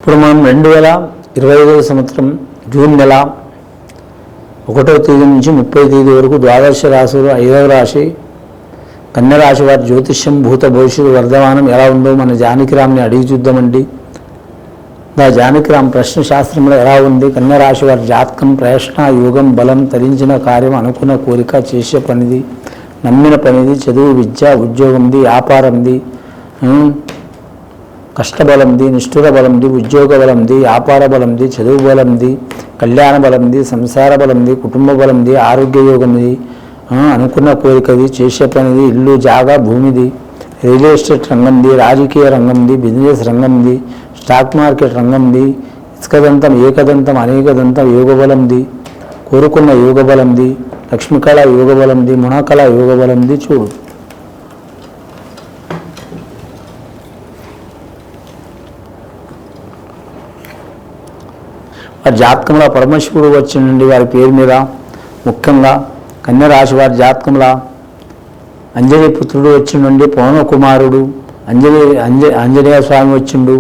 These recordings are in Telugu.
ఇప్పుడు మనం 2025 సంవత్సరం జూన్ నెల 1వ తేదీ నుంచి 30వ తేదీ వరకు ద్వాదశ రాశులు 5వ రాశి కన్య రాశి వారి జ్యోతిష్యం భూత భవిష్యత్తు వర్ధమానం ఎలా ఉందో మన జానకిరామ్ని అడిగి చూద్దామండి. జానకిరామ్ ప్రశ్న శాస్త్రంలో ఎలా ఉంది? కన్య రాశి వారి జాతకం ప్రయత్న యోగం బలం తరించిన కార్యం అనుకున్న కోరిక చేసే పనిది నమ్మిన పనిది చదువు విద్య ఉద్యోగంది వ్యాపారంది కష్టబలంది నిష్ఠుర బలంది ఉద్యోగ బలంది వ్యాపార బలంది చదువు బలంది కళ్యాణ బలంది సంసార బలంది కుటుంబ బలంది ఆరోగ్య యోగంది అనుకున్న కోరికది చేసే పనిది ఇల్లు జాగా భూమిది రియల్ ఎస్టేట్ రంగంది రాజకీయ రంగంది బిజినెస్ రంగంది స్టాక్ మార్కెట్ రంగంది ఇసుకదంతం ఏకదంతం అనేకదంతం యోగ బలంది కోరుకున్న యోగ బలంది లక్ష్మీకళ యోగ బలంది మునకళ యోగ బలంది చూడు. వారి జాతకంలో పరమశివుడు వచ్చిండి వారి పేరు మీద ముఖ్యంగా కన్య రాశి వారి జాతకంలో అంజనీ పుత్రుడు వచ్చిండండి పవన కుమారుడు ఆంజనేయ స్వామి వచ్చిండు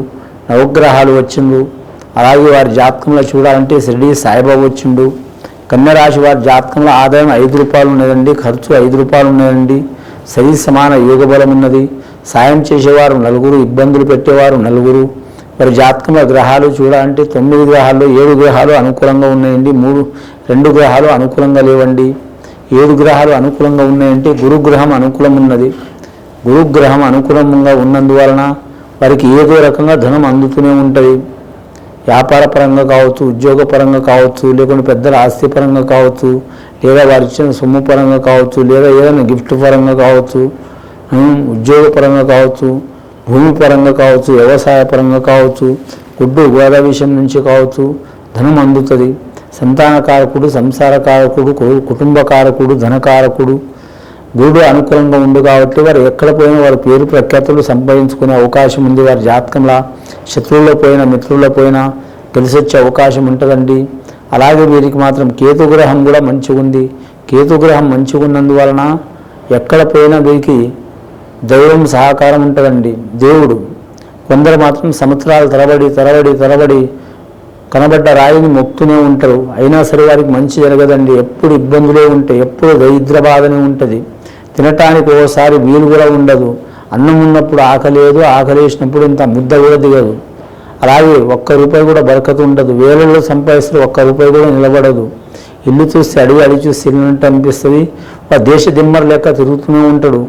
నవగ్రహాలు వచ్చిండు. అలాగే వారి జాతకంలో చూడాలంటే షిరిడి సాయిబాబా వచ్చిండు. కన్య రాశి వారి జాతకంలో ఆదాయం 5 రూపాయలు ఉన్నదండి, ఖర్చు 5 రూపాయలు ఉన్నదండి. సరి సమాన యోగ బలం ఉన్నది. సాయం చేసేవారు 4, ఇబ్బందులు పెట్టేవారు 4. మరి జాతకంలో గ్రహాలు చూడాలంటే 9 గ్రహాల్లో 7 గ్రహాలు అనుకూలంగా ఉన్నాయండి, 2 గ్రహాలు అనుకూలంగా లేవండి. 7 గ్రహాలు అనుకూలంగా ఉన్నాయంటే గురుగ్రహం అనుకూలం ఉన్నది. గురుగ్రహం అనుకూలంగా ఉన్నందువలన వారికి ఏదో రకంగా ధనం అందుతూనే ఉంటుంది. వ్యాపార పరంగా కావచ్చు, ఉద్యోగ పరంగా కావచ్చు, లేకుంటే పెద్దల ఆస్తి పరంగా కావచ్చు, లేదా వారి ఇచ్చిన సొమ్ము పరంగా కావచ్చు, లేదా ఏదైనా గిఫ్ట్ పరంగా కావచ్చు, ఉద్యోగ పరంగా కావచ్చు, భూమి పరంగా కావచ్చు, వ్యవసాయ పరంగా కావచ్చు, గుడ్డు గోద విషయం నుంచి కావచ్చు ధనం అందుతుంది. సంతానకారకుడు, సంసారకారకుడు, కుటుంబకారకుడు, ధనకారకుడు గురుడు అనుకూలంగా ఉంది కాబట్టి వారు ఎక్కడ పోయినా వారి పేరు ప్రఖ్యాతులు సంపాదించుకునే అవకాశం ఉంది. వారి జాతకంలో శత్రువుల్లో పోయినా మిత్రుల్లో పోయినా కలిసొచ్చే అవకాశం ఉంటుందండి. అలాగే వీరికి మాత్రం కేతుగ్రహం కూడా మంచిగా ఉంది. కేతుగ్రహం మంచిగా ఉన్నందువలన ఎక్కడ పోయినా వీరికి దైవం సహకారం ఉంటుందండి. దేవుడు కొందరు మాత్రం సంవత్సరాలు తరబడి కనబడ్డ రాయిని మొక్కుతూనే ఉంటారు, అయినా సరే వారికి మంచి జరగదండి. ఎప్పుడు ఇబ్బందులే ఉంటాయి, ఎప్పుడు దరిద్ర బాధనే ఉంటుంది. తినటానికి ఓసారి వీలు కూడా ఉండదు. అన్నం ఉన్నప్పుడు ఆకలేదు, ఆకలేసినప్పుడు ఇంత ముద్ద కూడా దిగదు. అలాగే 1 రూపాయి కూడా బరకత ఉండదు. వేలలో సంపాదిస్తే 1 రూపాయి కూడా నిలబడదు. ఇల్లు చూస్తే అడిగి చూస్తే ఇల్లుంటే అనిపిస్తుంది. దేశ దిమ్మర లెక్క తిరుగుతూనే ఉంటాడు.